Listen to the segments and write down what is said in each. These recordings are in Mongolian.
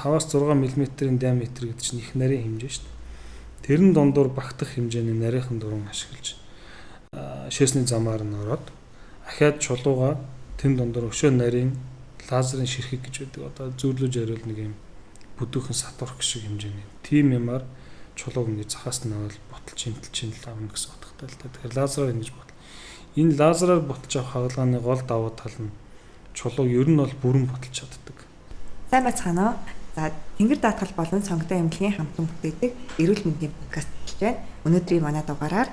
5-6 мм-ийн диаметр гэдэг чинь их нарийн хэмжээ шүү дээ. Тэрэн дондор багтах хэмжээний нарийнхан дуран ашиглаж шээсний замаар нь ороод ахаад чулууга тэн дондор өшөө нарийн лазерын ширхэг гэж байдаг. Одоо зөөрлөж яриул нэг юм бүдүүхэн сатурк шиг хэмжээний. Тим юмар чулууг ингэ захаас нь аваад ботл чимтэлчин л авна гэсэн утгатай л та. Тэгэхээр лазераар ингэж ботл. Энэ лазераар ботж авах хаалганы гол давуу тал нь чулууг ер нь бол бүрэн ботолж чаддаг. Сайн байцгаана уу? За тэнгэр даатгал болон сонготой эмнэлгийн хамтан бүтээдэг эрүүл мэндийн подкаст гэж байна. Өнөөдрийн манай дугаараар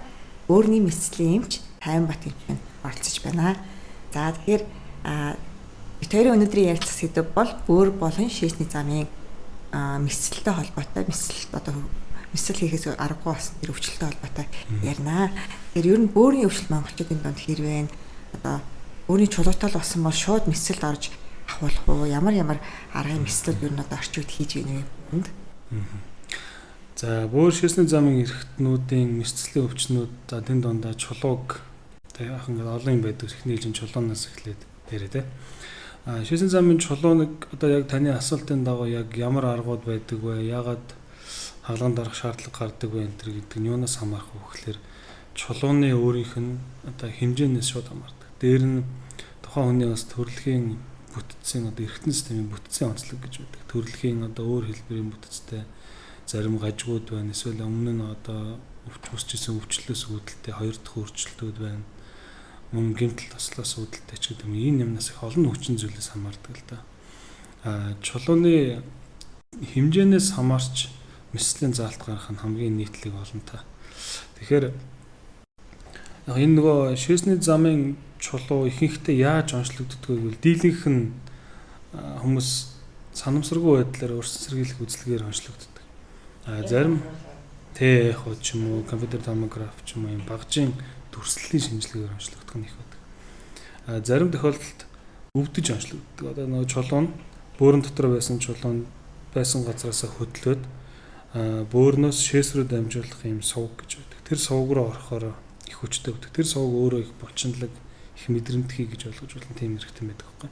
өөрийн мэдслийн эмч Тайванбат эмч оролцож байна. За тэгэхээр бид хоёрын өнөөдрийн ярилцах сэдэв бол бөөр болон шээсний замын мэдсэлтэй холбоотой мэдсэл хийхээс аргагүй болсон тэр өвчлөлтэй холбоотой ярина. Тэгэхээр ер нь бөөрийн өвчлөлт монголчуудын донд хэрвээ одоо өөрийн чулуутай болсон бол шууд мэдсэлд орж ахуулах уу? Ямар аргын мэдслүүд ер нь одоо орчууд хийж гинэ вэ? За бөөр шээсний замын эрхтнүүдийн мэдслийн өвчнүүд за тэн дондаа чулууг яг ингээд олон юм байдаг. Эхний жилийн чулуунаас эхлээд дээрээ те. Шээсний замын чулуу нэг одоо яг таны асуултын дагуу яг ямар аргууд байдаг вэ? Яагаад хаалганд орох шаардлага гардаг вэ энэ гэдэг нь юунаас хамаарах вэ гэхээр чулууны өөрийнх нь одоо хэмжээнээс шууд хамаардаг. Дээр нь тухайн хүний бас төрөлхийн бүтцийн одоо эргэтэн системийн бүтцийн онцлог гэж байдаг. Төрөлхийн одоо өөр хэлбэрийн бүтцтэй зарим гажгууд байна. Эсвэл өмнө нь одоо үүсчихсэн өвчлөлөөс үүдэлтэй хоёр дахь өөрчлөлтүүд байна. Мөн гэмтэл тослоос үүдэлтэй ч гэдэг юм. Энэ юмнаас их олон хүчин зүйлээс хамаардаг л да. Чулууны хэмжээнээс хамаарч мэдслийн заалт гаргах нь хамгийн нийтлэг болно та. Тэгэхээр энэ нөгөө шээсний замын чулуу ихэнхдээ яаж онцлогддог вэ гэвэл дийлэнх нь хүмүүс санамсаргүй байдлаар өрсөн сэргийлэх үзлэгээр онцлогддог. Зарим яг ч юм уу компьютер томограф ч юм уу юм багжийн дүрслэлийн шинжилгээгээр онцлогдох нь их байдаг. Зарим тохиолдолд өвдөж онцлогддог. Одоо нөгөө чулуу нь бөөрөн дотор байсан чулуу нь байсан газараас хөдлөөд бөөрнөөс шээс рүү дамжуулах юм сувг гэж байдаг. Тэр сувг руу орохоор их хүчтэй байдаг. Тэр сувг өөрөө их булчинлаг их мэдрэмтгий гэж ойлгож болно. Тийм хэрэгтэй байдаг байхгүй.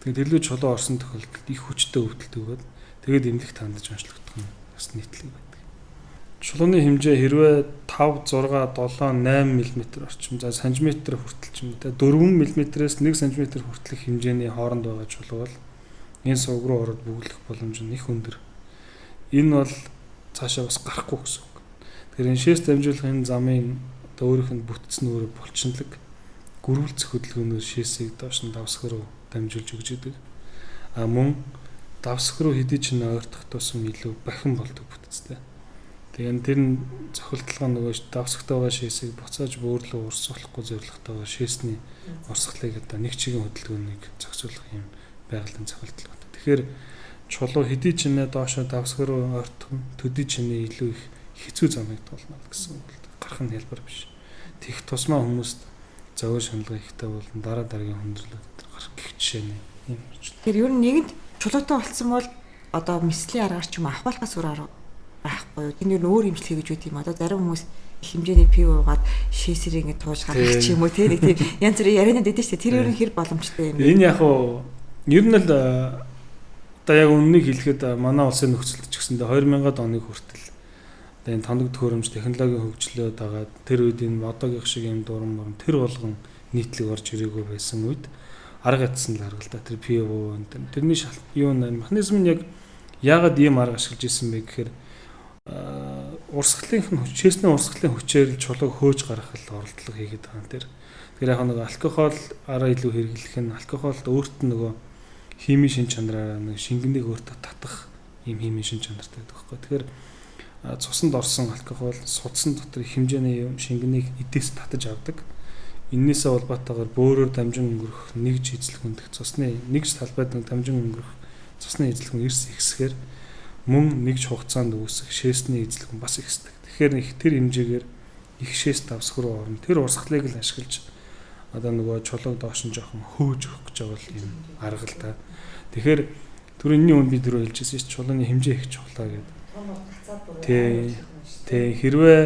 Тэгээд тэрлүү чулуу орсон тохиолдолд их хүчтэй өвдөлт өгөөд тэгээд эмнэлэг тандаж онцлогдох нь бас нийтлэг байдаг. Чулууны хэмжээ хэрвээ 5, 6, 7, 8 мм орчим за сантиметр хүртэл ч юм уу 4 мм-ээс 1 см хүртэлх хэмжээний хооронд байгаа чулуу бол энэ сувг руу ороод бүглэх боломж нь их өндөр. Энэ бол цаашаа бас гарахгүй гэсэн үг. Тэгэхээр энэ шээс дамжуулах энэ замын одоо өөрийнх нь бүтц нь өөрөө булчинлаг гөрүүлцэх хөдөлгөөнөөр шээсийг доош нь давсгар руу дамжуулж өгч идэг. Мөн давсгар руу хэдий ч ойртох тусам илүү бахин болдог бүтцтэй. Тэгээд тэр нь цохилтлага нөгөө давсагтай байгаа шээсийг буцааж бөөрлөө урсуулахгүй зорилготойгоор шээсний урсгалыг одоо нэг чигийн хөдөлгөөнийг зохицуулах юм байгалийн цохилтлага. Тэгэхээр чулуу хэдий ч доошоо давсгар руу ойртох төдий ч илүү их хэцүү замыг тулна гэсэн үг л гарах нь хэлбэр биш. Тех тусмаа хүмүүст зовир шаналга ихтэй болон дараа дараагийн хүндрэлүүд гарах гэх жишээ нь юм байна. Тэгэхээр ер нь нэгэнд чулуутай болсон бол одоо мэдслийн аргаар ч юм ахвалахаас өөр арга байхгүй юу? Энэ ер нь өөр имжлэг гэж үүд юм. Одоо зарим хүмүүс их хэмжээний пив уугаад шээсэрийг ингэ тууж гаргах ч юм уу тийм янз бүрийн ярианууд өгдөө шүү дээ. Тэр ер нь хэр боломжтой юм бэ? Энэ яг уу ер нь л одоо яг үннийг хэлэхэд манай улсын нөхцөлд ч гэсэндээ 2000-ад оны хүртэл энэ тоног төхөөрөмж технологийн хөгжлөө дагаад тэр үед энэ одоогийн шиг юм дуран морон тэр болгон нийтлэг орж ирээгүй байсан үед арга ятсан л арга л да. Тэр PO тэрний юу механизм нь яг яагаад ийм арга ашиглаж ирсэн бэ гэхээр урсгалын шээсний урсгалын хүчээр чулууг хөөж гаргах оролдлого хийгээд байгаа юм тэр. Тэгэхээр яг нэг алкогол араа илүү хэрэглэх нь алкоголд өөрт нь нөгөө химийн шин чанараараа нэг шингэнийг өөртөө татах ийм химийн шин чанартай байдаг байхгүй. Тэгэхээр цуснд орсон алкогол судсан дотор хэмжээний шингэнийг эдээс татаж авдаг. Иннээсээ улбаатайгаар бөөрөөр дамжин өнгөрөх нэгж эзлэх үндх цусны нэгж талбайд нэг дамжин өнгөрөх цусны эзлэх нь эрс ихсгээр мөн нэгж хугацаанд үүсэх шээсний эзлэх нь бас ихсдэг. Тэгэхээр их тэр хэмжээгээр их шээс давсгар руу орно. Тэр урсгалыг л ашиглаж одоо нөгөө чулууг доош нь жоохон хөөж өгөх гэж байгаа юм арга л да. Тэгэхээр түрүүний үн би түрүү хэлжсэн чинь чулууны хэмжээ их чухлаа гэдэг. Тэ хэрвээ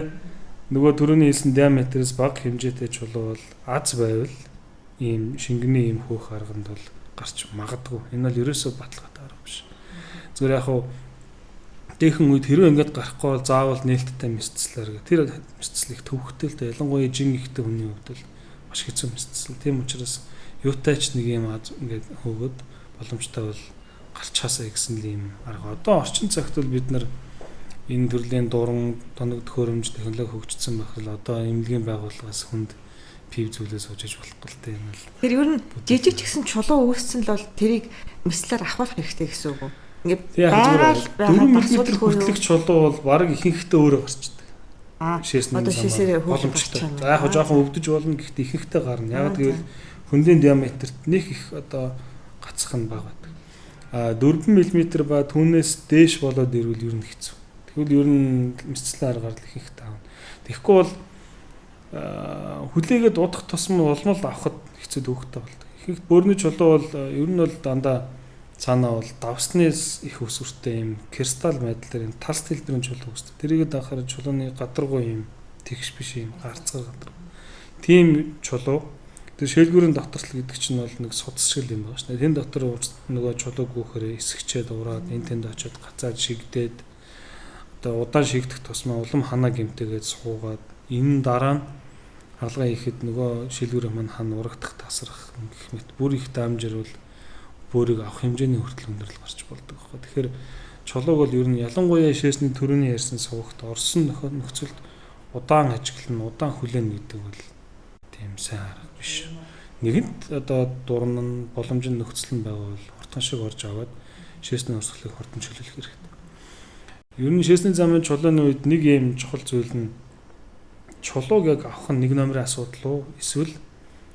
нөгөө түрүүний хэлсэн диаметрээс бага хэмжээтэй чулуу бол аз байвал ийм шингэний ийм хөөх арганд бол гарч магадгүй. Энэ бол ерөөсөө баталгаатай арга биш. Зүгээр яг хуу дээхэн үед хэрвээ ингээд гарахгүй бол заавал нээлттэй мэдцлэр гэх. Тэр мэдцэл их төвхтэй л дээ. Ялангуяа жин ихтэй хүний хувьд л маш хэцүү мэдцэл. Тийм учраас юутай ч нэг юм ингээд хөөгд боломжтой бол гарчаасаа гэсэн л юм арга. Одоо орчин цагт бол бид нар энэ төрлийн дуран тоног төхөөрөмж технологи хөгжсөн байхад одоо эмнэлгийн байгууллагаас хүнд пив зүйлээс уужиж болохгүй л дээ юм л. Тэр ер нь жижиг ч гэсэн чулуу үүссэн л бол тэрийг мэслэр авах хэрэгтэй гэсэн үг үү? Ингээд байгаль 4 мм хүртэлх чулуу бол баг ихэнхдээ өөрөө гарчдаг. Шээсний одоо шээсээр боломжтой. За яг жоохон өвдөж болно гэхдээ ихэнхдээ гарна. Яг гэвэл хөндийн диаметрт нэг их одоо гацх нь бага байдаг. 4 мм ба түүнээс дээш болоод ирвэл ер нь хэцүү. Тэгвэл ер нь мэсцлийн аргаар л ихэнхдээ аавна. Тэгэхгүй бол хүлээгээд удах тусам улмал авахд хэцүү төвхтэй болдог. Ихэнх бөөрийн чулуу бол ер нь бол дандаа цаанаа бол давснаас их өсвөртэй юм кристалл байдлаар юм талс тэлбэрийн чулуу үүсдэг. Тэрийгэд анхаарал чулууны гадаргуу юм тэгш биш юм гарцгаар гадаргуу. Тийм чулуу тэр шээлгүүрийн доторсол гэдэг чинь бол нэг судас шиг юм байна шүү дээ. Тэн дотор нөгөө чулуу гүүхээр эсгчээд ураад энэ тэнд очиод гацаад шигдээд одоо удаан шигдэх тусмаа улам ханаа гэмтээгээд суугаад энэ дараа нь хаалгаа ихэд нөгөө шилгүүрийн маань хан урагдах тасрах гэх мэт бүр их даамжирвал бөөрийг авах хэмжээний хүртэл өндөрлөл гарч болдог байхгүй. Тэгэхээр чулууг бол ер нь ялангуяа шээсний төрөний ярьсан сувагт орсон нөхцөлд удаан ажиглан удаан хүлээн гэдэг бол тийм сайн арга биш. Нэгэнт одоо дурн боломж нөхцөл нь байвал хурдан шиг орж аваад шээсний урсгалыг хурдан чөлөөлөх хэрэгтэй. Ер нь шээсний замын чулууны үед нэг юм чухал зүйл нь чулууг яг авах нь нэг номерын асуудал уу эсвэл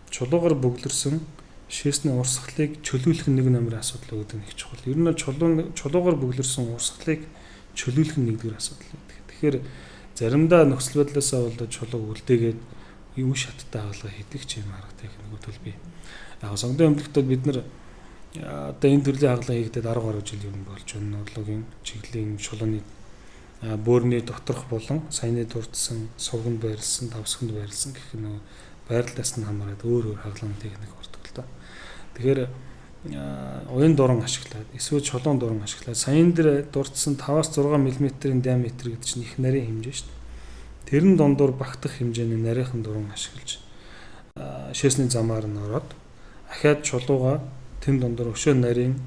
чулуугаар бөглөрсөн шээсний урсгалыг чөлөөлөх нь нэг номерын асуудал гэдэг нь их чухал. Ер нь чулуугаар бөглөрсөн урсгалыг чөлөөлөх нь нэгдүгээр асуудал гэдэг. Тэгэхээр заримдаа нөхцөл байдлаасаа болоод чулууг үлдээгээд юу шаттай хаалга хийдэг ч юм арга техникүүд бол бий. Яг сонгодог эмнэлэгтүүд бид нар одоо энэ төрлийн хаалга хийгдээд 10 гаруй жил юм болж байна. Урлагийн чиглэлийн чулууны бөөрийн доторх болон саяны дурдсан, сувганд байрлсан, давсганд байрлсан гэх нэг байрлалаас нь хамаарат өөр хаалганы техник ордог л доо. Тэгэхээр уян дуран ашиглаад эсвэл чулуун дуран ашиглаад саян дээр дурдсан 5-6 мм-ийн диаметр гэдэг чинь их нарийн хэмжээ шүү дээ. Тэрэн дондор багтах хэмжээний нарийнхан дуран ашиглаж шээсний замаар нь ороод ахаад чулууга тэн дондор өшөө нарийн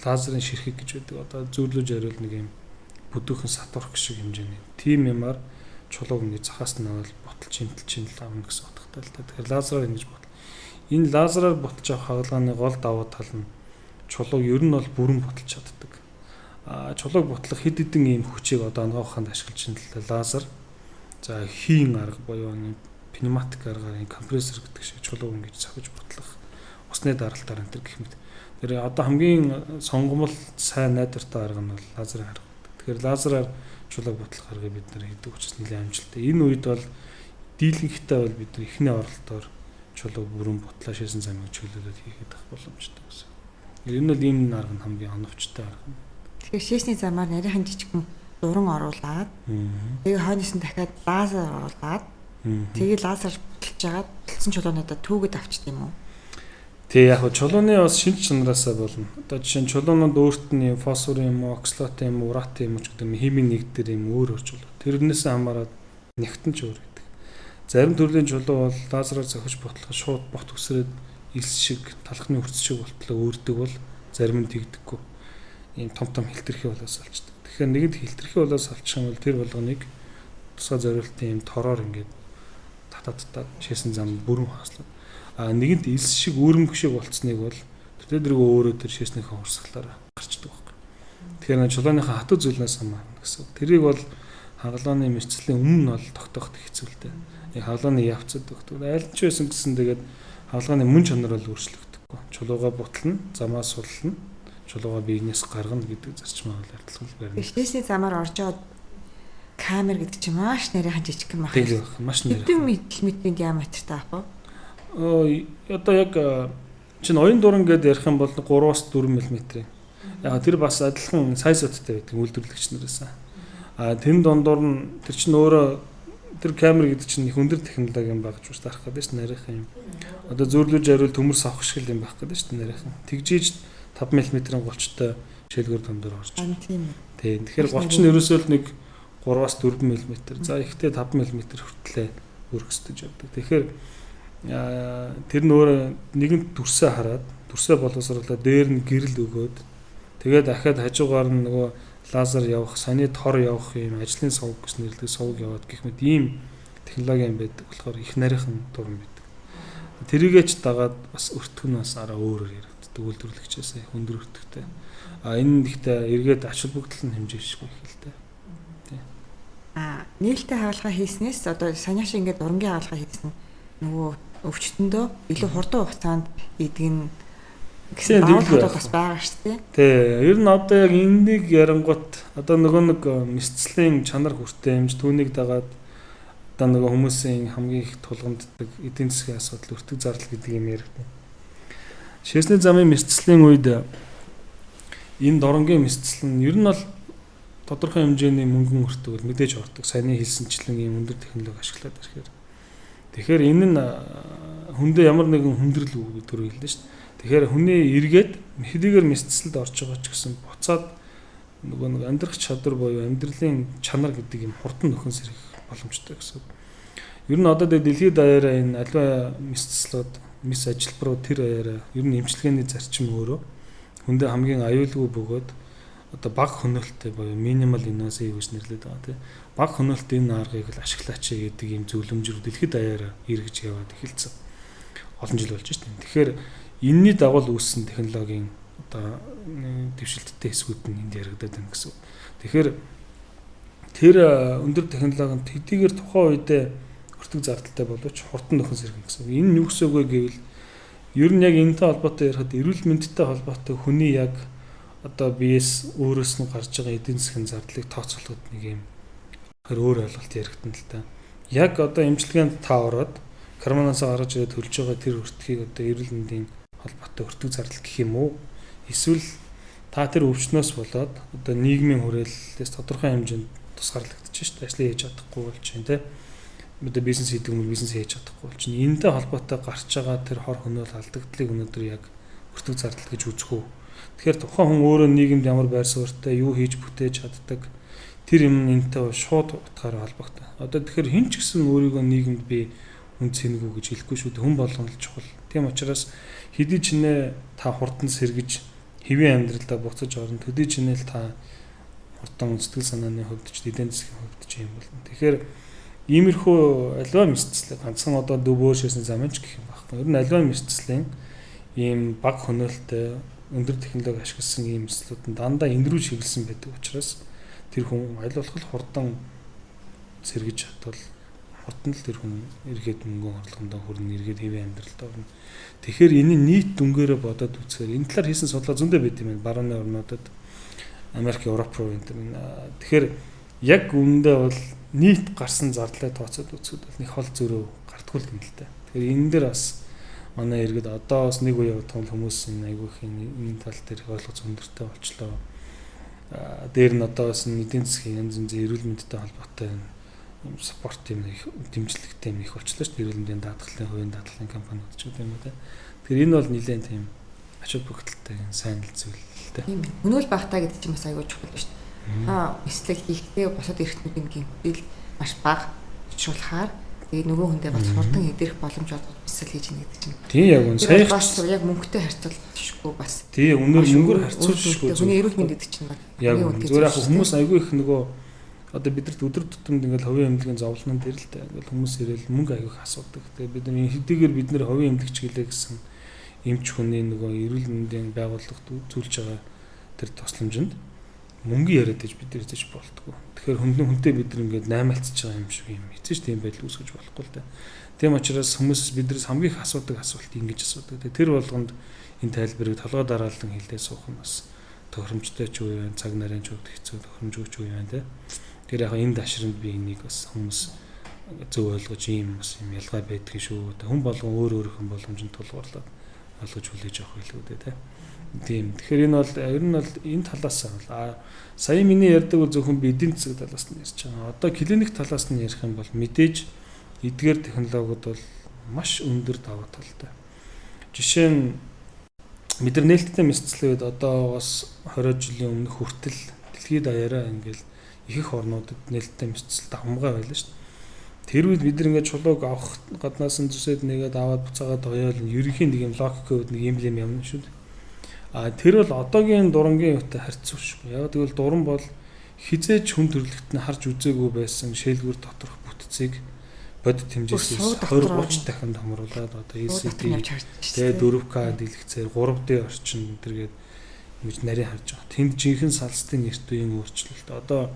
лазерын ширхэг гэж байдаг. Одоо зүүрлэж хариул нэг юм бүдүүхэн сатурх шиг хэмжээний. Тим юмар чулууг нэг захаас нь аваад ботолж хэмтэлж авна гэсэн утгатай л та. Тэгэхээр лазераар ингэж бот. Энэ лазераар ботолж авах хаалганы гол давуу тал нь чулууг ер нь бол бүрэн ботолж чаддаг. Чулууг ботлох хэд хэдэн ийм хүчийг одоо онгоохонд ашиглаж байна лазер. За хийн арга буюу пневматик аргаар компрессор гэдэг шиг чулууг ингэж цохиж ботлох. Усны даралтаар энэ гэх мэт. Тэр одоо хамгийн сонгомл сайн найдвартай арга нь бол лазерын арга. Тэгэхээр лазераар чулууг ботлох аргыг бид нар хийдэг учраас нэлээд амжилттай. Энэ үед бол дийлэнхтэй бол бид нар эхний оролдоор чулууг бүрэн ботлоо шээсэн замыг чөлөөлөд хийхэд ах боломжтой гэсэн. Энэ бол ийм арга нь хамгийн оновчтой арга. Тэгэхээр шээсний замаар нарийнхан жижигхэн дуран оруулаад тэгээ хойноос нь дахиад лазер оруулаад тэгээ лазер ботлож агаад болсон чулуунуудаа түүгэд авчт юм уу? Тэг яг чулууны бас шинж чанараасаа болно. Одоо жишээ нь чулуунууд өөрт нь фосфор юм уу, оксалат юм уу, урат юм уу ч гэдэг юм химийн нэгдэр юм өөр чулуу. Тэрнээс хамаарат нягтан ч өөр гэдэг. Зарим төрлийн чулуу бол лазераар зохиж ботлоход шууд бот үсрээд илс шиг, талхны үрц шиг болтлоо өөрдөг бол зарим нь тэгдэггүй. Ийм том хэлтэрхий болоос олчдаг. Тэгэхээр нэгэнд хэлтэрхий болоос олчих юм бол тэр болгоныг тусгай зориултын ийм тороор ингээд татаад шээсэн зам бүрэн хаслаад нэгэнд илс шиг үүрэмх шиг болцсныг бол тэр өөрөө тэр шээснийхээ урсгалаар гарчдаг байхгүй. Тэгэхээр чулууныхаа хатуу зүйлнээс хамаарна гэсэн. Тэрийг бол хагалгааны мэдцлийн өмнө бол тогтооход хэцүүлтэй. Яг хагалгааны явцад тогтдог. Аль ч байсан гэсэн тэгээд хагалгааны мөн чанар бол өөрчлөгдөхгүй. Чулууга бутлна, замаа суллна, чулууга биенээс гаргана гэдэг зарчмаа бол ардталгүй барина. Шээсний замаар орж яваад камер гэдэг чинь маш нарийнхан жижиг юм байна. Тийм маш нарийнхан. Хэдэн метрийн диаметртай ах вэ? Одоо яг чинь оюун дуран гэдээ ярих юм бол 3-4 мм. Яг тэр бас адилхан сайзоттой байдаг үйлдвэрлэгч нараас. Тэн дондор нь тэр чинь өөрөө тэр камер гэдэг чинь их өндөр технологи юм багж бас дарах гэдэг чинь нарийнхан юм. Одоо зөөрлөж хариул төмөр савх шиг юм байх гэдэг чинь нарийнхан. Тэгжиж 5 мм-ийн голчтой шилгүүр томдор орж. Тийм. Тийм. Тэгэхээр голч нь ерөөсөө л нэг 3-аас 4 мм. За ихтэй 5 мм хүртлээр өргөсдөж явдаг. Тэгэхээр тэр нь өөрөө нэгэн дүрсээ хараад дүрсээ боловсруулаад дээр нь гэрэл өгөөд тэгээд дахиад хажуугаар нь нөгөө лазер явах, саны тор явах юм ажлын сувг гэж нэрлэдэг сувг яваад гэх мэт ийм технологи юм байдаг. Болохоор их нарийнхан дуран байдаг. Тэрийгээч дагаад бас өртгөх нь бас араа өөрөөр яригддаг. Үйлдвэрлэгчээс хөндөр өртгөхтэй. Энэ ихтэй эргээд ач холбогдол нь хэмжээшгүй их л дээ. Нээлттэй хаалга хийснээс одоо саняаш ингээд урангийн хаалга хийсэн нөгөө өвчтөндөө илүү хурдан хугацаанд идэг нь гэсэн бодлого бас байгаа шүү дээ. Тий. Ер нь одоо яг энийг ярангуут одоо нөгөө нэг мэсцлийн чанар хүртээмж түүнийг дагаад одоо нөгөө хүмүүсийн хамгийн их тулгамддаг эдийн засгийн асуудал өртөг зардал гэдэг юм яригдана. Шээсний замын мэсцлийн үед энэ доронгийн мэсцэл нь ер нь бол тодорхой хэмжээний мөнгөн өртөг мэдээж ордог. Саяны хэлсэнчлэн ийм өндөр технологи ашиглаад ирэхээр. Тэгэхээр энэ нь хүндээ ямар нэгэн хүндрэл үг төр хэлнэ шүү дээ. Тэгэхээр хүний эргээд хэдийгээр мэсцэлд орж байгаа ч гэсэн буцаад нөгөө нэг амьдрах чадвар буюу амьдралын чанар гэдэг юм хурдан нөхөн сэрэх боломжтой гэсэн. Ер нь одоо дэлхийд даяараа энэ аливаа мэсцлүүд, мэс ажилбарууд тэр даяараа ер нь эмчилгээний зарчим өөрөө хүндээ хамгийн аюулгүй бөгөөд одоо бага хөнөөлттэй буюу минимал инвазив гэж нэрлэдэг байгаа тийм. Бага хөнөөлттэй энэ аргыг л ашиглаач гэдэг юм зөвлөмжөөр дэлхийд даяараа эргэж яваад эхэлсэн. Олон жил болж байна. Тэгэхээр энэний дагуу үүссэн технологийн одоо дэвшилттэй хэсгүүд нь энд яригадаад байна гэсэн. Тэгэхээр тэр өндөр технологид хэдийгээр тухайн үедээ өртөг зардалтай боловч хурдан нөхөн сэргэн гэсэн. Энэ нь юу гэсэн үг вэ гэвэл ер нь яг энэтэй холбоотой ярихад эрүүл мэндтэй холбоотой хүний яг одоо биес өөрөөс нь гарч байгаа эдийн засгийн зардлыг тооцоолоход нэг юм өөр ойлголт яригдана л та. Яг одоо эмчилгээнд та ороод карманаас гаргаж ирээд төлж байгаа тэр өртгийг одоо эрүүл мэндийн холбоотой өртөг зардал гэх юм уу? Эсвэл та тэр өвчнөөс болоод одоо нийгмийн хүрээллээс тодорхой хэмжээнд тусгаарлагдчих шүү дээ. Ажлыг хийж чадахгүй болж байна те. Одоо бизнес хийдэг хүмүүс бизнес хийж чадахгүй болж байна. Энэтэй холбоотой гарч байгаа тэр хор хөнөөл алдагдлыг өнөөдөр яг өртөг зардал гэж үзэх үү? Тэгэхээр тухайн хүн өөрөө нийгэмд ямар байр суурьтай юу хийж бүтээж чаддаг тэр юм энэтэй шууд утгаараа холбогдсон. Одоо тэгэхээр хэн ч гэсэн өөрийгөө нийгэмд би үн цэнэгүй гэж хэлэхгүй шүү дээ. Хүн болгоно л чухал. Тийм учраас хэдий ч нэ та хурдан сэргэж хэвийн амьдралдаа буцаж орно. Төдий ч нэ л та хурдан сэтгэл санааны хувьд ч эдийн засгийн хувьд ч юм болно. Тэгэхээр иймэрхүү аливаа мэсцлээ ганцхан одоо дөвөө шээсний замч гэх юм байхгүй. Ер нь аливаа мэсцлийн ийм бага хөнөөлттэй өндөр технологи ашигласан ийм мэсцлүүд нь дандаа энэ рүү чиглэсэн байдаг учраас тэр хүн аль болох хурдан сэргэж чадвал хурдан л тэр хүн эргээд мөнгө орлогондоо хүрнэ, эргээд хэвийн амьдралд орно. Тэгэхээр энэ нийт дүнгээрээ бодоод үзэхээр энэ талаар хийсэн судалгаа зөндөө байт юм байна. Барууны орнуудад Америк, Европ руу энэ. Тэгэхээр яг үүндээ бол нийт гарсан зардлыг тооцоод үзэхэд бол нэг хол зөрөө гардггүй юм л та. Тэгэхээр энэ дээр бас манай иргэд одоо бас нэг үе явах хүмүүс айгүйх энэ тал дээр ойлгоц өндөртэй болчлоо. Дээр нь одоо бас эдийн засгийн янз янзын эрүүл мэндтэй холбоотой юм спорт юм их дэмжлэгтэй юм их болчлоо шүү дээ. Эрүүл мэндийн даатгалын хувийн даатгалын компаниуд ч гэдэг юм уу те. Тэгэхээр энэ бол нэлээд тийм ач холбогдолтой сайн л зүйл л дээ. Тийм. Өнөөл багтаа гэдэг чинь бас айгүй чухал шүү дээ. Эслэг хийхдээ босоод эрхтнүүдийн гэмтэл маш бага хичүүлэхээр тэгээд нөгөө хүндээ бас хурдан идэх боломж олгож бисэл хийж ийн гэдэг чинь. Тийм яг үн сая бас яг мөнгөтэй харьцуулахгүй бас. Тийм мөнгөөр харьцуулшгүй. Хүний эрүүл мэнд гэдэг чинь яг зүгээр яг хүмүүс айгүй их нөгөө одоо бидэрт өдөр тутамд ингээл хувийн эмнэлгийн зовлонон дээр л та ингээл хүмүүс ирэл мөнгө айгүйх асуудаг. Тэгээд бид нар хэдийгээр бид нар хувийн эмнэлэгч гэлээ гэсэн эмч хүний нөгөө эрүүл мэндийн байгууллагт үзүүлж байгаа тэр тусламжинд мөнгө яриад иж бид нар хийж болтгоо. Тэгэхээр хүнтэй бид нар ингээд наймаалцж байгаа юм шиг юм. Эцэж тийм байдал үүсгэж болохгүй л да. Тийм учраас хүмүүсээс биднээс хамгийн их асуудаг асуулт ингэж асуудаг. Тэр болгонд энэ тайлбарыг толгой дараалан хэлдээ суух нь бас тохиромжтой ч үе байна, цаг нарын ч үед хэцүү тохиромжгүй ч үе байна те. Тэр яг энэ дашранд би энийг бас хүмүүс зөв ойлгож ийм бас юм ялгаа байдгийг шүү. Хүн болгон өөр өөрийнх нь боломжинд тулгуурлаад ойлгож хүлээж авах байлгүй дээ те. Тийм. Тэгэхээр энэ бол ер нь бол энэ талаас бол сая миний ярьдаг бол зөвхөн эдийн засаг талаас нь ярьж байгаа. Одоо клиник талаас нь ярих юм бол мэдээж эдгээр технологиуд бол маш өндөр даваа талтай. Жишээ нь бид нар нээлттэй мэдслээд одоо бас 20 жилийн өмнөх хүртэл дэлхийд даяараа ингээл их их орнуудад нээлттэй мэдсэлтэй хамгаа байлаа шүү дээ. Тэр үед бид нар ингээд чулууг авах гаднаас нь зүсээд нэгээд аваад буцаагаад гоёол ерөнхийн нэг юм логик код нэг юм явна шүү дээ. Тэр бол одоогийн дурангийн үетэй харьцуулшгүй. Яг тэгвэл дуран бол хизээч хүн төрлөخت нь харж үзээгүй байсан шээлгүүр доторх бүтцийг бодит хэмжээсээс 20-30 дахин томруулаад одоо ECD тэгээ 4K дэлгэцээр 3D орчин энтергээд ингэж нарийн харж байгаа. Тэнд жинхэнэ салстын эрт үеийн өөрчлөлт. Одоо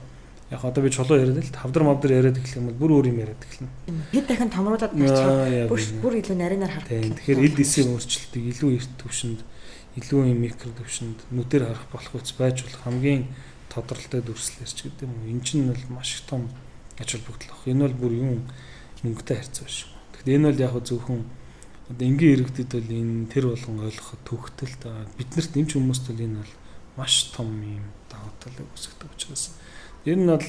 яг одоо би чулуу яриад л тавдар мавдар яриад эхлэх юм бол бүр өөр юм яриад эхэлнэ. Хэд дахин томруулаад бүр илүү нарийнаар харах. Тэгэхээр ил дэсийн өөрчлөлтийг илүү эрт төвшөнд, илүү юм микро төвшөнд нүдээр харах болох үс байж болох хамгийн тодорхойтой дүрслэлс ч гэдэг юм. Энэ чинь бол маш их том ач холбогдол баг. Энэ бол бүр юм мөнгөтэй харьцаа биш. Тэгэхээр энэ бол яг зөвхөн одоо энгийн иргэдэд бол энэ тэр болгон ойлгоход төвхтөл та биднэрт эмч хүмүүст бол энэ бол маш том юм давуу талыг үүсгдэг учраас ер нь бол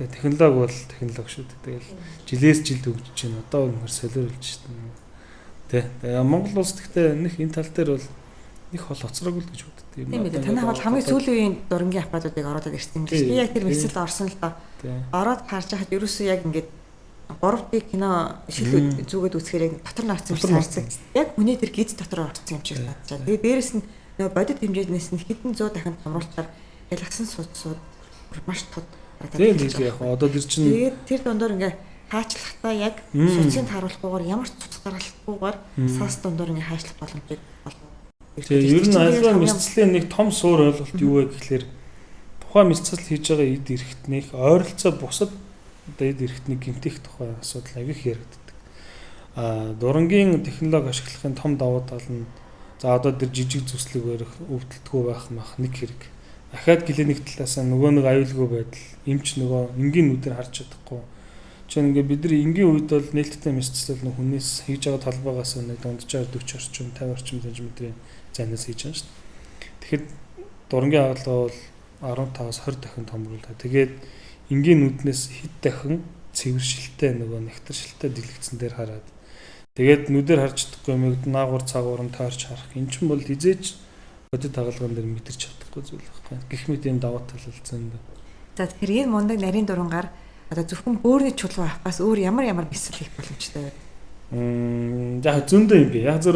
технологи бол технологи шүү дээ. Тэгэл жилээс жилд хөгжиж байна. Одоо үнээр солиорлж байна. Тэ. Монгол улс гэхдээ нэг энэ тал дээр бол их хол хоцроогүй л гэж боддог. Тийм үү. Танай бол хамгийн сүүлийн үеийн дурангийн аппаратуудыг ороод ирсэн юм биш. Би яг тэр мэсэл орсон л доо. Ороод харж байхад ерөөсөө яг ингээд 3D кино шил зүгээд үзэхээр яг дотор нь орсон юм шиг. Яг хүний тэр гиз дотор орсон юм шиг санагдаж байна. Тэгээ дээрэс нь нөгөө бодит хэмжээднээс нь хэдэн 100 дахин томруулчаар ялгсан судсууд маш тод. Тийм яг одоо тэр чинь тэгээд тэр дундор ингээ хаачлахтаа яг судсын тааруулахгүйгээр ямар ч цуц гаргалахгүйгээр сас дундор ингээ хаачлах боломжийг олно. Тэгээ ер нь альва мэдслийн нэг том суур ойлголт юу вэ гэхэлэр тухайн мэдсэл хийж байгаа эд эрхтнийг ойролцоо бусад одоо эд эрхтнийг гэмтэх тухай асуудал авих яригддаг. Дурангийн технологи ашиглахын том давуу тал нь за одоо тэр жижиг зүслэг барих өвдөлтгүй байх мах нэг хэрэг. Ахаад гэлэнийг талаасаа нөгөө нэг аюулгүй байдал эмч нөгөө энгийн нүдээр харж чадахгүй. Жишээ нь ингээ бид нар энгийн үед бол нээлттэй мэдсэл нэг хүнээс хийж байгаа талбайгаас нэг дунджаар 40 орчим 50 орчим см-ийн занаас хийж байгаа шүү дээ. Тэгэхээр дурангийн хаалга бол 15-аас 20 дахин томруулаа. Тэгээд энгийн нүднээс хэд дахин цэвэршилтэй нөгөө нектаршилтэй дэлгэцэн дээр хараад тэгээд нүдээр харж чадахгүй юмыг наагур цаагуурн тойрч харах. Энд чинь бол хизээч бодит хаалган дээр мэдэрч чадахгүй зүйл байхгүй. Гэх мэт энэ давуу тал хэлсэн дээ. За тэгэхээр энэ мундаг нарийн дурангаар одоо зөвхөн бөөрийн чулуу авахаас өөр ямар бэлсэл хийх боломжтой вэ? Яг зөндөө юм би. Яг зөв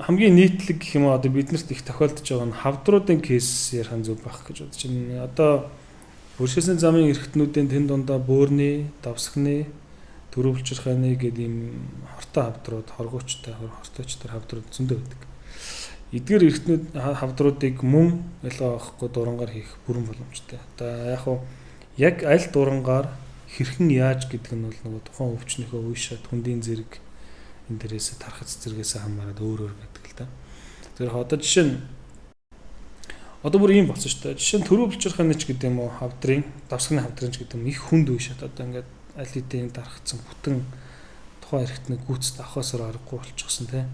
хамгийн нийтлэг гэх юм уу одоо биднэрт их тохиолдож байгаа нь хавдруудын кейс ярих зүг байх гэж бодож байна. Одоо өршөөсний замын эрхтнүүдийн тэн дундаа бөөрний, давсхны, төрөвлжирхайны гэдэг ийм хортой хавдрууд, хоргоочтой, хортойчтой хавдрууд зөндөө байдаг. Эдгээр эрхтнүүд хавдруудыг мөн ялгаа авахгүй дурангаар хийх бүрэн боломжтой. Одоо яг аль дурангаар хэрхэн яаж гэдэг нь бол нөгөө тухайн өвчнөөхөө уушаад хүндийн зэрэг энэ дээрээс тархац зэрэгээс хамаарат өөр байдаг л да. Тэр одоо жишээ нь одоо бүр ийм болсон шүү дээ. Жишээ нь төрөвлжирхайны ч гэдэг юм уу хавдрын, давсхны хавдрын ч гэдэг юм их хүнд уушаад одоо ингээд аль хэдийн тархацсан бүтэн тухайн эрхтнийг гүйцэд авахсаар аргагүй болчихсон тийм.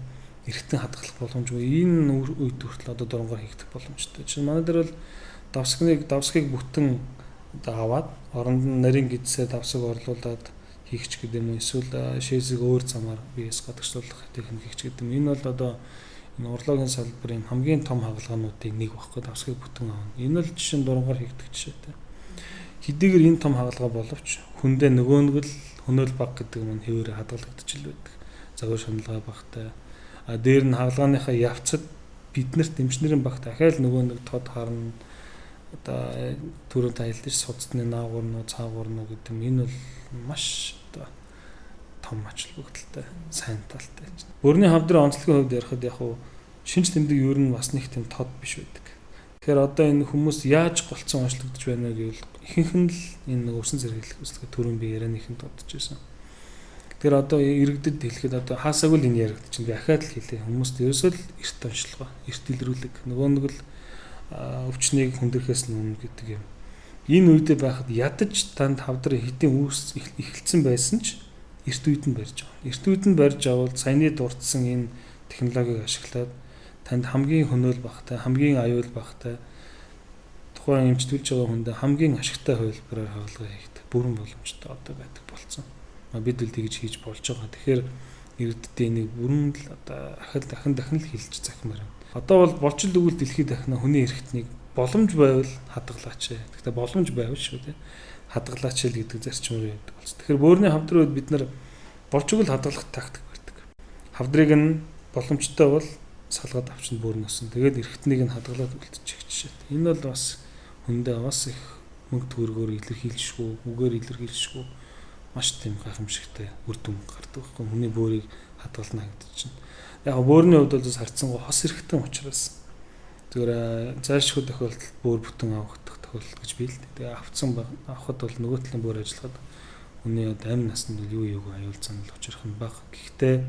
Эргэтэн хадгалах боломжгүй. Энэ үед хүртэл одоо дурангаар хийгдэх боломжтой. Жишээ нь манай дээр бол давсхыг бүтэн одоо аваад оронд нь нарийн гидсээ давсаг орлуулад хийгч гэдэг юм уу эсвэл шээсийг өөр замаар биес гадагшлуулах техник хийгч гэдэг юм. Энэ бол одоо энэ урлагийн салбарын хамгийн том хагалгаануудын нэг багхгүй давсхыг бүтэн авна. Энэ бол жишээ нь дурангаар хийгдэх жишээтэй. Хэдийгээр энэ том хагалгаа боловч хүндээ нөгөө нэг л хөнөөл баг гэдэг юм хэвээр хадгалагдчихл байдаг. Загвар шаналгаа багтай дээр нь хаалганыхаа явцад биднэрт эмчнэрийн багт ахаал нөгөө нэг тод харна одоо түрүү тайлдаж судасны наагуурнуу цаагуурнуу гэдэг энэ бол маш одоо том ач холбогдолтой сайн талтай. Бөрний хавдрын онцлогийн хувьд ярихад яг шинж тэмдэг ер нь бас нэг тийм тод биш байдаг. Тэгэхээр одоо энэ хүмүүс яаж голцсон онцлогдож байна гэвэл ихэнх нь л энэ өвсөн зэрэглэх үсгээ түрүүн би ярианыхын тодж байсан. Тэр одоо иргэдэд хэлэхэд одоо хаасаагүй л энэ яригдчих чинь би ахаад л хэлээ. Хүмүүст ерөөсөө л эрт онцлогоо, эрт илрүүлэг. Нөгөө нэг л өвчнийг хүндрэхээс нь өмнө гэдэг юм. Энэ үедээ байхад ядаж танд хавдрын хитэн үүс эхэлсэн байсан ч эрт үед нь барьж байгаа. Эрт үед нь барьж авал саяны дурдсан энэ технологиг ашиглаад танд хамгийн хөнөөл багтай, хамгийн аюул багтай тухайн эмчтүүлж байгаа хүнд хамгийн ашигтай хувилбараар хаалга хийгдэх бүрэн боломжтой одоо байдаг болсон. Бид л тэгж хийж болж байгаа. Тэгэхээр иргэддээ нэг бүрэн л одоо дахин л хэлж захимаар байна. Одоо бол болжил өгөл дэлхийд дахна хүний эрхтнийг боломж байвал хадгалаач. Гэхдээ боломж байвал шүү дээ. Хадгалаач л гэдэг зарчим руу явдаг болсон. Тэгэхээр бөөрийн хавдрын үед бид нар болж өгөл хадгалах тактик байдаг. Хавдрыг нь боломжтой бол салгаад авчин бөөрнөөс нь тэгээд эрхтнийг нь хадгалаад үлдчих жишээ. Энэ бол бас хүндээ бас их мөнгө төгрөгөөр илэрхийлшгүй, үгээр илэрхийлшгүй маш тийм гайхамшигтай үр дүн гардаг байхгүй. Хүний бөөрийг хадгална гэдэг чинь. Яг бөөрийн хувьд бол харьцангуй хос эрхтэн учраас зүгээр зайлшгүй тохиолдолд бөөр бүтэн авах тохиолдол гэж бий л дээ. Тэгээ авахд бол нөгөө талын бөөр ажиллахад хүний амь наснд юу юуг аюул занал учрах нь бага. Гэхдээ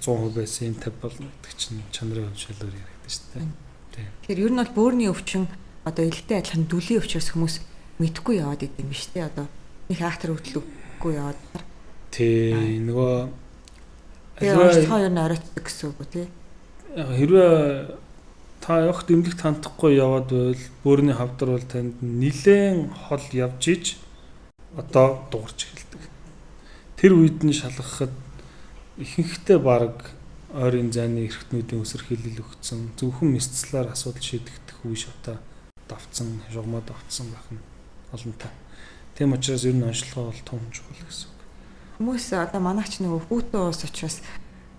100% байсан 50 болно гэдэг чинь чанарын хэмжээлээр яригдсан шүү дээ. Тэгэхээр ер нь бол бөөрийн өвчин одоо илтэй адилхан дүлийн өвчөөс хүмүүс мэдхгүй яваад идэм биш үү? Одоо их ахтар хөдлөггүй яваад. Тий, нөгөө аливаа ер нь оройтдаг гэсэн үг үү тий? Хэрвээ та явахд эмнэлэгт хандахгүй яваад байвал бөөрийн хавдар бол танд нилээн хол явж иж одоо дуурч эхэлдэг. Тэр үед нь шалгахад ихэнхдээ баг ойрын зайны эрхтнүүдийн үсэрхийлэл өгсөн зөвхөн мэдслээр асуудал шийдэгдэх үе шатаа давцсан, жогмоо давцсан байх нь олонтой. Тийм учраас ер нь онцлогоо бол том чухал гэсэн үг. Хүмүүс одоо манайч нөгөө хүүтэн уус учраас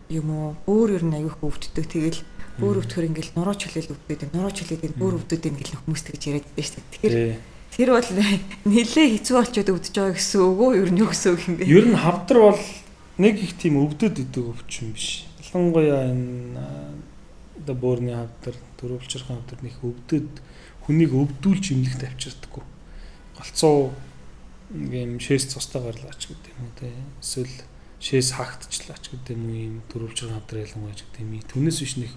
юм уу бөөр ер нь аягүй өвддөг. Тэгэл бөөр өвдөхөр ингээл нуруу чөлөөл өвдөд, нуруу чөлөөд бөөр өвдөд ингээл хүмүүс тэгж яриад байдаг шүү дээ. Тэгэхээр тэр бол нэлээ хэцүү болчиход өвдөж байгаа гэсэн үг үү? Ер нь юу гэсэн үг юм бэ? Ер нь хавдар бол нэг их тийм өвдөд идэг өвчин биш. Ялангуяа энэ одоо бөөрийн хавдар, дөрвөлчрхэн хавдар нэг өвдөд хүнийг өвдүүлж имлэгт авчирдаггүй. Голцоо ийм шээс цустай гарлаач гэдэг юм уу те. Эсвэл шээс хаагтчлаач гэдэг юм уу ийм дөрвөлчрхэн хавдар ялангуяа гэдэг юм. Түүнээс биш нэг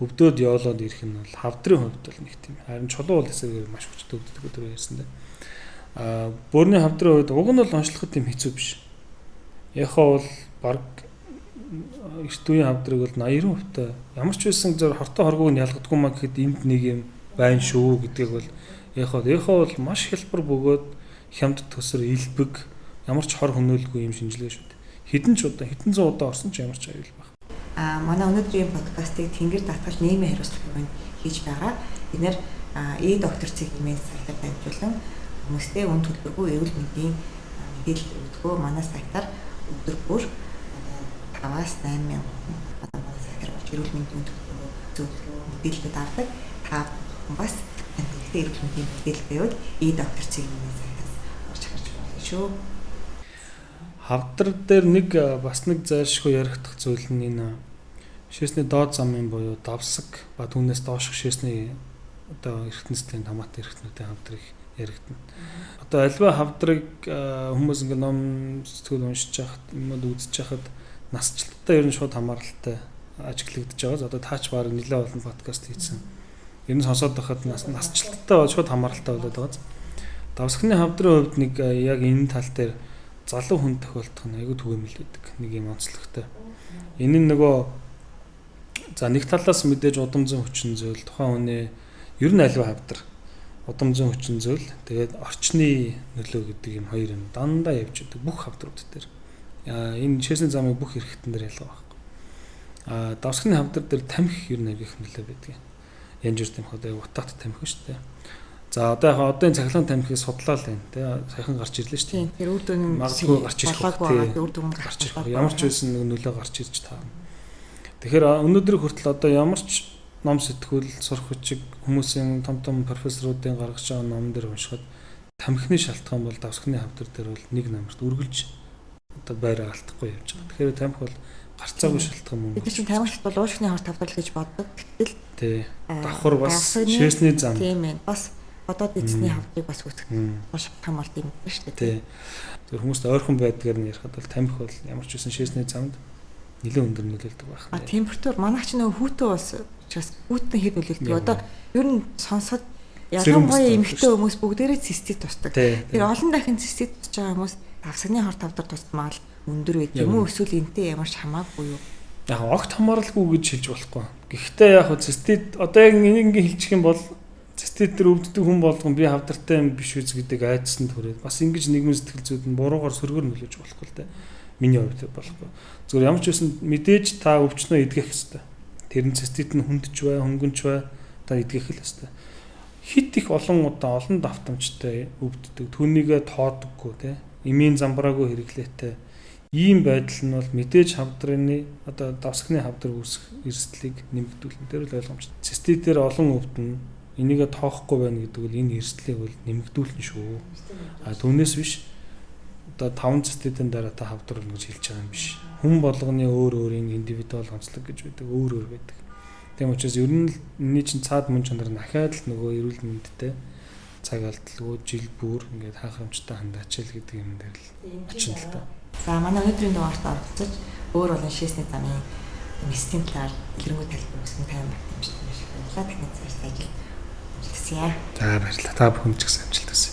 өвдөөд явуулаад ирэх нь бол хавдрын хувьд бол нэг тийм. Харин чулуу бол эсэгээр маш хүчтэй өвддөг өдөр ярьсан дээ. Бөөрийн хавдрын хувьд уг нь бол онцлоход тийм хэцүү биш. Яхаа бол баг эрт үеийн хавдрыг бол 80% ямар ч байсан зөв хортой хоргоог нь ялгадаггүй маа гэхэд энд нэг юм байна шүү гэдгийг бол яхаа бол маш хялбар бөгөөд хямд төсөр илбэг ямар ч хор хөнөөлгүй юм шинжилгээ шүү дээ. Хэдэн зуун удаа орсон ч ямар ч аюул байх. Манай өнөөдрийн подкастыг Тэнгэр даатгал нийгмийн хариуцлагын хийж байгаа. Бид нэр доктор цэгмийн сайтаар дамжуулан хүмүүстээ үн төлбөргүй эрүүл мэндийн мэдээлэл өгдөгөө манай сайтаар өдөр бүр 5-8 мянган манай сайтаар эрүүл мэндийн төлбөрөө зөвлөгөө мэдээлэлүүд авдаг. Та бас тэнцвэртэй эрүүл мэндийн мэдээлэл байвал доктор цэгмийн сайтаас орж харж болно шүү. Хавдар дээр нэг зайлшгүй яригдах зүйл нь энэ шээсний доод замын буюу давсаг ба түүнээс доошх шээсний одоо эргэтнэстэй томат эргэтнүүдийн хавдрыг яригдана. Одоо альва хавдрыг хүмүүс ингээ ном сэтгүүл уншиж байхад юмуд үзэж байхад насжилттай ер нь шууд хамааралтай ажиглагдаж байгаа. Одоо таач баг нэлээд олон подкаст хийсэн. Ер нь сонсоод байхад насжилттай шууд хамааралтай болоод байгаа. Давсагны хавдрын хувьд нэг яг энэ тал дээр залуу хүн тохиолдох нь айгүй түгээмэл байдаг. Нэг юм онцлогтой. Энэ нь нөгөө нэг талаас мэдээж удамзын хүчин зүйл тухайн хүний ер нь альва хавдар удамзын хүчин зүйл тэгээд орчны нөлөө гэдэг юм хоёр юм дандаа явж байдаг бүх хавдрууд дээр. Энэ шээсний замын бүх хэрэгтэн дээр ялгаа байхгүй. Давсагны хавдар дээр тамхи ер нь аяг их нөлөө байдаг. Янжир тамхи одоо утаат тамхи шүү дээ. За одоо одын цахилгаан тамхиг судлаа л байна тий. Сайхан гарч ирлээ шүү дээ. Тэр үр дүн магадгүй гарч ирэх гарч ирэх. Ямар ч байсан нэг нөлөө гарч ирж таа. Тэгэхээр өнөөдрийн хүртэл одоо ямар ч ном сэтгүүл сурах хүчиг хүмүүсийн том профессоруудын гаргаж байгаа ном дээр уншихад тамхины шалтгаан бол давсагны хавдар дээр бол нэг намарт үргэлж одоо байраа алдахгүй явж байгаа. Тэгэхээр тамхи бол гарцаагүй шалтгаан мөн. Бид чинь тамхит бол уушгины хорт хавдар гэж боддог. Гэтэл тий. Давхар бас шээсний зам. Тийм ээ. Бас одоод эзний хавдрыг бас үүсгэх маш том болт юм шүү дээ. Тий. Тэр хүмүүст ойрхон байдгаар нь ярихад бол тамхи бол ямар ч үсэн шээсний замд нэлээд өндөр нөлөөлдөг байх. Температур манайч нөгөө хүүтэн ус учраас хүүтэн хэд нөлөөлдөг. Одоо ер нь сонсоход ялангуяа эмэгтэй хүмүүс бүгдээрээ цистит тусдаг. Тэр олон дахин цистит тусж байгаа хүмүүс давсагны хорт хавдар тусмаал өндөр байд юм уу эсвэл энтэй ямар ч хамаагүй юу? Яг огт хамааралгүй гэж хэлж болохгүй. Гэхдээ яг цистит одоо яг ингээ хэлчих юм бол цистит төр өвддөг хүн болгон би хавдартай юм биш үз гэдэг айдсан төрөөд бас ингэж нийгмийн сэтгэл зүйд нь буруугаар сөргөр нөлөөж болохгүй л дээ. Миний хувьд болохгүй. Зүгээр ямар ч байсан мэдээж та өвчнөө эдгэх хэрэгтэй. Тэр нь цистит нь хүндж бай, хөнгөнч бай та идэх л хэвээр. Хит их олон удаа олон давтамжтай өвддөг. Түүнийгээ тоодоггүй те. Эмийн замбраагүй хэрэглээтэй. Ийм байдал нь бол мэдээж хавдрын одоо давсгны хавдар үүсэх эрсдлийг нэмэгдүүлнэ. Тэр л ойлгомжтой. Циститээр олон өвдөн энийгээ тоохгүй байна гэдэг нь энэ эрсдлийг бол нэмэгдүүлнэ шүү. А түүнээс биш одоо 5 циститийн дараа та хавдрын гэж хэлж байгаа юм биш. Хүн болгоны өөр өөрийн индивидуал онцлог гэж байдаг. Өөр өөр байдаг. Тийм учраас ер нь энэний чинь цаад мөн чанар нь ахаад л нөгөө эрүүл мэндтэй цаг алдалгүй жил бүр ингээд хаахрамжтай хандаач л гэдэг юм дээр л очино л та. За манай өнөөдрийн дугаарт оролцож өөр болон шийсний замын мэсгийн талаар илэрхийлэн тайлбар өгсөн тань байна. Баярлалаа. Таны цагт ажил. За баярлалаа. Та бүхэнд ч гэсэн амжилт хүсье.